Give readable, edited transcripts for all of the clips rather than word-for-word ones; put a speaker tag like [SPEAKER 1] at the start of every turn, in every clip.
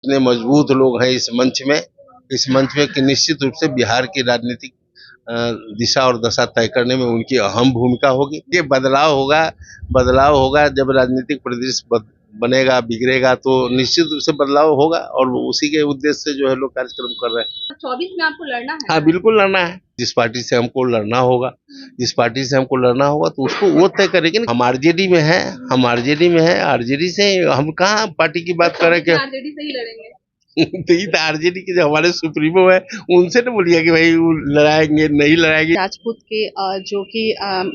[SPEAKER 1] इतने मजबूत लोग हैं इस मंच में कि निश्चित रूप से बिहार की राजनीतिक दिशा और दशा तय करने में उनकी अहम भूमिका होगी। ये बदलाव होगा जब राजनीतिक परिदृश्य बनेगा, बिगड़ेगा तो निश्चित रूप से बदलाव होगा और उसी के उद्देश्य से जो है लोग कार्यक्रम कर रहे हैं।
[SPEAKER 2] 24 में आपको लड़ना है?
[SPEAKER 1] हाँ, बिल्कुल लड़ना है। जिस पार्टी से हमको लड़ना होगा तो उसको वो तय करेगी ना। हम आरजेडी में है, आरजेडी से हम कहाँ पार्टी की बात करें कि
[SPEAKER 2] आरजेडी से ही लड़ेंगे।
[SPEAKER 1] तो ये आरजेडी के जो हमारे सुप्रीमो है उनसे तो बोलिए कि भाई वो लड़ाएंगे नहीं लड़ाएंगे।
[SPEAKER 2] राजपूत के जो कि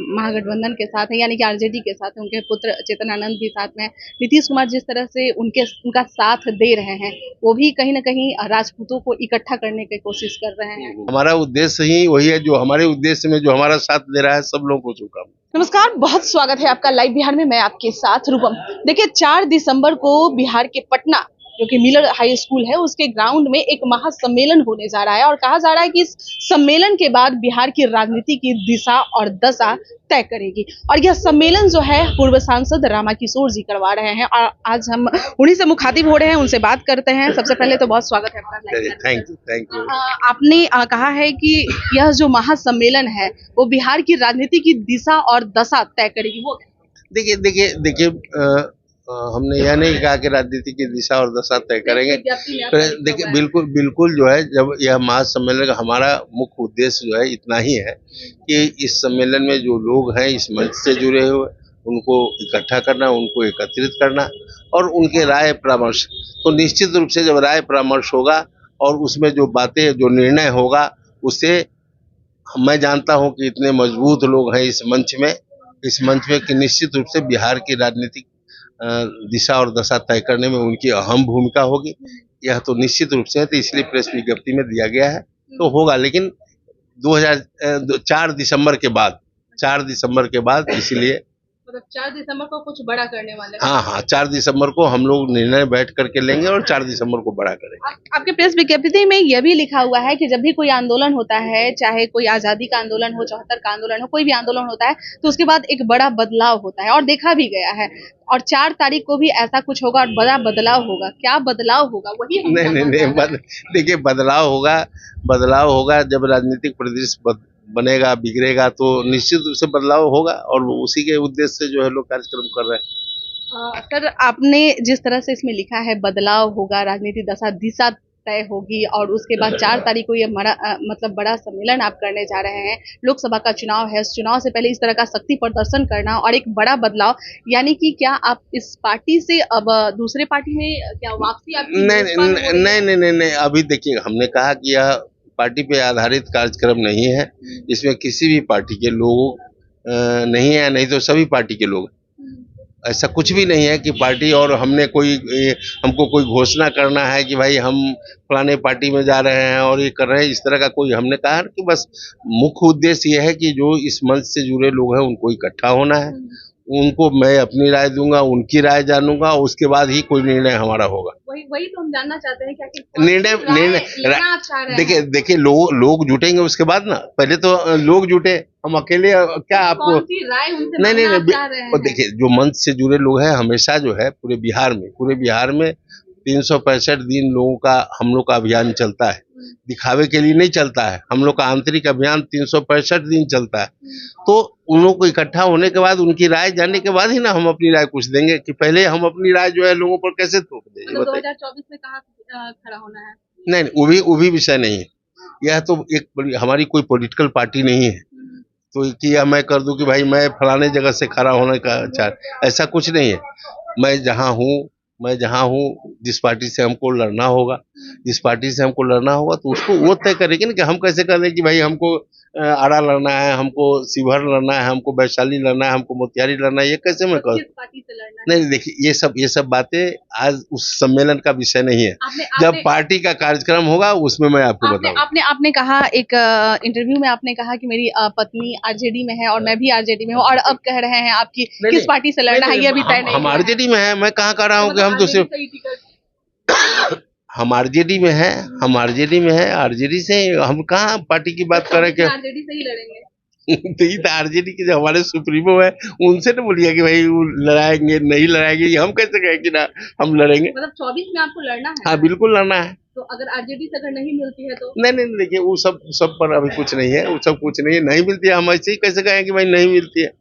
[SPEAKER 2] महागठबंधन के साथ है, यानी कि आरजेडी के साथ है, उनके पुत्र चेतनानंद भी साथ में है। नीतीश कुमार जिस तरह से उनका साथ दे रहे हैं, वो भी कहीं ना कहीं राजपूतों को इकट्ठा करने की कोशिश कर रहे हैं।
[SPEAKER 1] हमारा उद्देश्य ही वही है, जो हमारे उद्देश्य में जो हमारा साथ दे रहा है सब लोगों को शुभकामनाएं।
[SPEAKER 2] नमस्कार, बहुत स्वागत है आपका लाइव बिहार में। मैं आपके साथ रूपम। देखिए, 4 दिसंबर को बिहार के पटना जो कि मिलर हाई स्कूल है, उसके ग्राउंड में एक महासम्मेलन होने जा रहा है और कहा जा रहा है कि इस सम्मेलन के बाद बिहार की राजनीति की दिशा और दशा तय करेगी। और यह सम्मेलन जो है पूर्व सांसद रामाकिशोर जी करवा रहे हैं और आज हम उन्हीं से मुखातिब हो रहे हैं, उनसे बात करते हैं। सबसे पहले तो बहुत स्वागत है आपका।
[SPEAKER 1] Thank you.
[SPEAKER 2] आपने कहा है कि यह जो महासम्मेलन है वो बिहार की राजनीति की दिशा और दशा तय करेगी। वो
[SPEAKER 1] देखिए हमने यह नहीं कहा कि राजनीति की दिशा और दशा तय करेंगे। देखिए बिल्कुल जो है, जब यह महासम्मेलन का हमारा मुख्य उद्देश्य जो है इतना ही है कि इस सम्मेलन में जो लोग हैं इस मंच से जुड़े हुए उनको इकट्ठा करना, उनको एकत्रित करना और उनके राय परामर्श। तो निश्चित रूप से जब राय परामर्श होगा और उसमें जो बातें जो निर्णय होगा उससे मैं जानता हूं कि इतने मजबूत लोग हैं इस मंच में कि निश्चित रूप से बिहार की राजनीतिक दिशा और दशा तय करने में उनकी अहम भूमिका होगी। यह तो निश्चित रूप से है, तो इसलिए प्रेस विज्ञप्ति में दिया गया है तो होगा, लेकिन 4 दिसंबर के बाद इसलिए
[SPEAKER 2] मतलब 4 दिसंबर को कुछ बड़ा करने वाले हैं।
[SPEAKER 1] हाँ, 4 दिसंबर को हम लोग निर्णय बैठ करके लेंगे और 4 दिसंबर को बड़ा करेंगे।
[SPEAKER 2] आपके प्रेस विज्ञप्ति में यह भी लिखा हुआ है कि जब भी कोई आंदोलन होता है, चाहे कोई आजादी का आंदोलन हो, 74 का आंदोलन हो, कोई भी आंदोलन होता है तो उसके बाद एक बड़ा बदलाव होता है और देखा भी गया है। और 4 तारीख को भी ऐसा कुछ होगा और बड़ा बदलाव होगा। क्या बदलाव होगा? वही
[SPEAKER 1] नहीं, देखिए बदलाव होगा जब राजनीतिक परिदृश्य बनेगा, बिगड़ेगा तो निश्चित रूप से बदलाव होगा और उसी के उद्देश्य से जो है लोग कार्यक्रम कर रहे हैं।
[SPEAKER 2] सर, आपने जिस तरह से इसमें लिखा है बदलाव होगा, राजनीतिक दिशा तय होगी और उसके बाद 4 तारीख को ये बड़ा सम्मेलन आप करने जा रहे हैं। लोकसभा का चुनाव है, चुनाव से पहले इस तरह का शक्ति प्रदर्शन करना और एक बड़ा बदलाव, यानी कि क्या आप इस पार्टी से अब दूसरे पार्टी में क्या वापसी आपकी?
[SPEAKER 1] नहीं, अभी देखिए हमने कहा कि यह पार्टी पे आधारित कार्यक्रम नहीं है, इसमें किसी भी पार्टी के लोग नहीं है, नहीं तो सभी पार्टी के लोग। ऐसा कुछ भी नहीं है कि पार्टी और हमको कोई घोषणा करना है कि भाई हम फलाने पार्टी में जा रहे हैं और ये कर रहे हैं, इस तरह का कोई हमने कहा कि बस मुख्य उद्देश्य ये है कि जो इस मंच से जुड़े लोग हैं उनको इकट्ठा होना है, उनको मैं अपनी राय दूंगा, उनकी राय जानूंगा, उसके बाद ही कोई निर्णय हमारा होगा।
[SPEAKER 2] वही तो हम जानना चाहते हैं
[SPEAKER 1] निर्णय देखिए लोग जुटेंगे उसके बाद ना, पहले तो लोग जुटे, हम अकेले क्या आपको
[SPEAKER 2] राय उनसे
[SPEAKER 1] नहीं। देखिए जो मंच से जुड़े लोग हैं हमेशा जो है पूरे बिहार में 365 दिन लोगों का हम लोग का अभियान चलता है, दिखावे के लिए नहीं चलता है। हम लोग का आंतरिक अभियान 365 दिन चलता है। तो उन लोगों को इकट्ठा होने के बाद उनकी राय जानने के बाद ही ना हम अपनी राय कुछ देंगे, कि पहले हम अपनी राय जो है लोगों पर कैसे थोप दें।
[SPEAKER 2] 2024 में कहाँ खड़ा होना है?
[SPEAKER 1] नहीं, वो भी विषय नहीं है। यह तो एक बड़ी हमारी कोई पॉलिटिकल पार्टी नहीं है तो कि मैं कर दूं कि भाई मैं फलाने जगह से खड़ा होने का चाह, ऐसा कुछ नहीं है। मैं जहाँ हूँ जिस पार्टी से हमको लड़ना होगा तो उसको वो तय करेगी ना, कि हम कैसे कर दें कि भाई हमको आरा लड़ना है, हमको शिवहर लड़ना है, हमको वैशाली लड़ना है, हमको मोतिहारी लड़ना है, ये कैसे मैं कर।
[SPEAKER 2] किस पार्टी से लड़ना है?
[SPEAKER 1] नहीं, देखिए ये सब बातें आज उस सम्मेलन का विषय नहीं है। जब पार्टी का कार्यक्रम होगा उसमें मैं आपको बताऊंगा।
[SPEAKER 2] आपने कहा एक इंटरव्यू में आपने कहा कि मेरी पत्नी आरजेडी में है और मैं भी आरजेडी में हूँ, और अब कह रहे हैं आपकी किस पार्टी से लड़ना है ये अभी तय नहीं।
[SPEAKER 1] हम आरजेडी में है, मैं कहाँ कह रहा हूँ कि हम दूसरे हम आरजेडी में है, आरजेडी से हम कहाँ पार्टी की बात करें कि
[SPEAKER 2] आरजेडी से ही लड़ेंगे।
[SPEAKER 1] तो ये तो आरजेडी के जो हमारे सुप्रीमो है उनसे तो बोलिए कि भाई वो लड़ाएंगे नहीं लड़ाएंगे, ये हम कैसे कहें कि ना हम लड़ेंगे।
[SPEAKER 2] मतलब 24 में आपको लड़ना है?
[SPEAKER 1] हाँ बिल्कुल लड़ना है।
[SPEAKER 2] तो अगर आरजेडी से अगर नहीं मिलती है तो?
[SPEAKER 1] नहीं नहीं देखिए वो सब पर अभी कुछ नहीं है, वो सब कुछ नहीं है, नहीं मिलती है हम ऐसे ही कैसे कहें कि भाई नहीं मिलती है।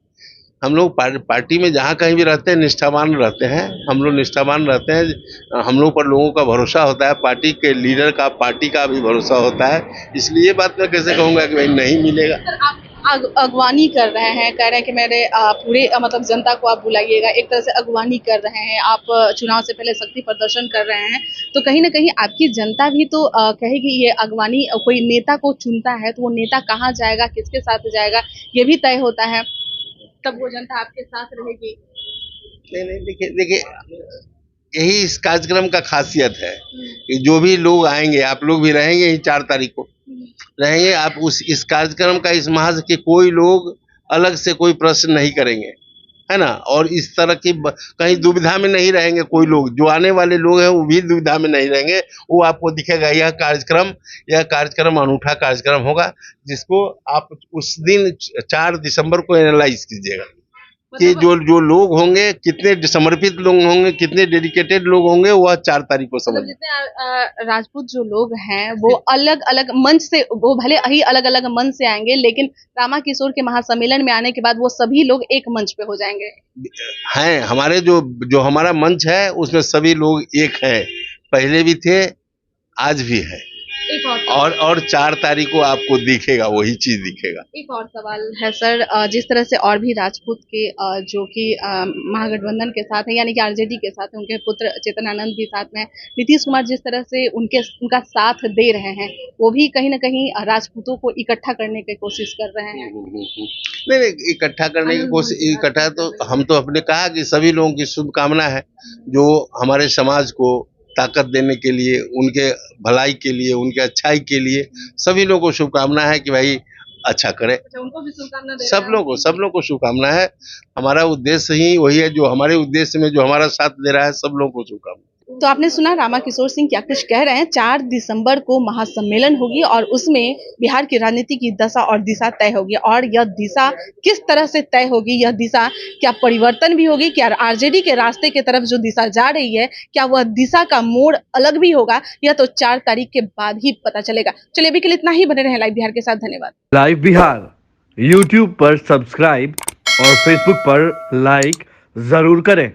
[SPEAKER 1] हम लोग पार्टी में जहाँ कहीं भी रहते हैं निष्ठावान रहते हैं, हम लोग निष्ठावान रहते हैं, हम लोग पर लोगों का भरोसा होता है, पार्टी के लीडर का पार्टी का भी भरोसा होता है, इसलिए बात मैं कैसे कहूँगा कि भाई नहीं मिलेगा।
[SPEAKER 2] सर आप अगवानी कर रहे हैं, कह रहे हैं कि मेरे पूरे मतलब जनता को आप बुलाइएगा, एक तरह से अगवानी कर रहे हैं आप, चुनाव से पहले शक्ति प्रदर्शन कर रहे हैं, तो कहीं ना कहीं आपकी जनता भी तो कहेगी ये अगवानी, कोई नेता को चुनता है तो वो नेता कहाँ जाएगा, किसके साथ जाएगा, ये भी तय होता है, तब वो जनता आपके साथ रहेगी।
[SPEAKER 1] नहीं नहीं देखिए यही इस कार्यक्रम का खासियत है कि जो भी लोग आएंगे, आप लोग भी रहेंगे ही 4 तारीख को रहेंगे, आप इस कार्यक्रम का इस महाज के कोई लोग अलग से कोई प्रश्न नहीं करेंगे, है ना। और इस तरह की कहीं दुविधा में नहीं रहेंगे कोई लोग, जो आने वाले लोग हैं वो भी दुविधा में नहीं रहेंगे, वो आपको दिखेगा यह कार्यक्रम अनूठा कार्यक्रम होगा, जिसको आप उस दिन 4 दिसंबर को एनालाइज कीजिएगा कि जो लोग होंगे, कितने समर्पित लोग होंगे, कितने डेडिकेटेड लोग होंगे, वह 4 तारीख को समझ।
[SPEAKER 2] जितने राजपूत जो लोग हैं वो अलग अलग मंच से, वो भले ही अलग अलग मंच से आएंगे, लेकिन रामा किशोर के महासम्मेलन में आने के बाद वो सभी लोग एक मंच पे हो जाएंगे।
[SPEAKER 1] हैं हमारे जो हमारा मंच है उसमें सभी लोग एक हैं, पहले भी थे आज भी है, और 4 तारीख को आपको दिखेगा वही चीज दिखेगा।
[SPEAKER 2] एक और सवाल है सर, जिस तरह से और भी राजपूत के जो कि महागठबंधन के साथ है, यानी कि आरजेडी के साथ है, उनके पुत्र चेतनानंद भी साथ में, नीतीश कुमार जिस तरह से उनका साथ दे रहे हैं, वो भी कहीं ना कहीं राजपूतों को इकट्ठा करने की कोशिश कर रहे हैं।
[SPEAKER 1] नहीं इकट्ठा करने की कोशिश, इकट्ठा तो हम तो अपने कहा कि सभी लोगों की शुभकामना है, जो हमारे समाज को ताकत देने के लिए, उनके भलाई के लिए, उनके अच्छाई के लिए, सभी लोगों को शुभकामना है कि भाई अच्छा करे।
[SPEAKER 2] उनको भी शुभकामना दे
[SPEAKER 1] सब लोगों को शुभकामना है। हमारा उद्देश्य ही वही है, जो हमारे उद्देश्य में जो हमारा साथ दे रहा है, सब लोगों को शुभकामना।
[SPEAKER 2] तो आपने सुना रामा किशोर सिंह क्या कुछ कह रहे हैं। 4 दिसंबर को महासम्मेलन होगी और उसमें बिहार की राजनीति की दशा और दिशा तय होगी, और यह दिशा किस तरह से तय होगी, यह दिशा क्या परिवर्तन भी होगी, क्या आरजेडी के रास्ते की तरफ जो दिशा जा रही है, क्या वह दिशा का मोड़ अलग भी होगा, यह तो 4 तारीख के बाद ही पता चलेगा। चलिए अभी के लिए इतना ही, बने रहे लाइव बिहार के साथ। धन्यवाद।
[SPEAKER 3] लाइव बिहार यूट्यूब पर सब्सक्राइब और फेसबुक पर लाइक जरूर करें।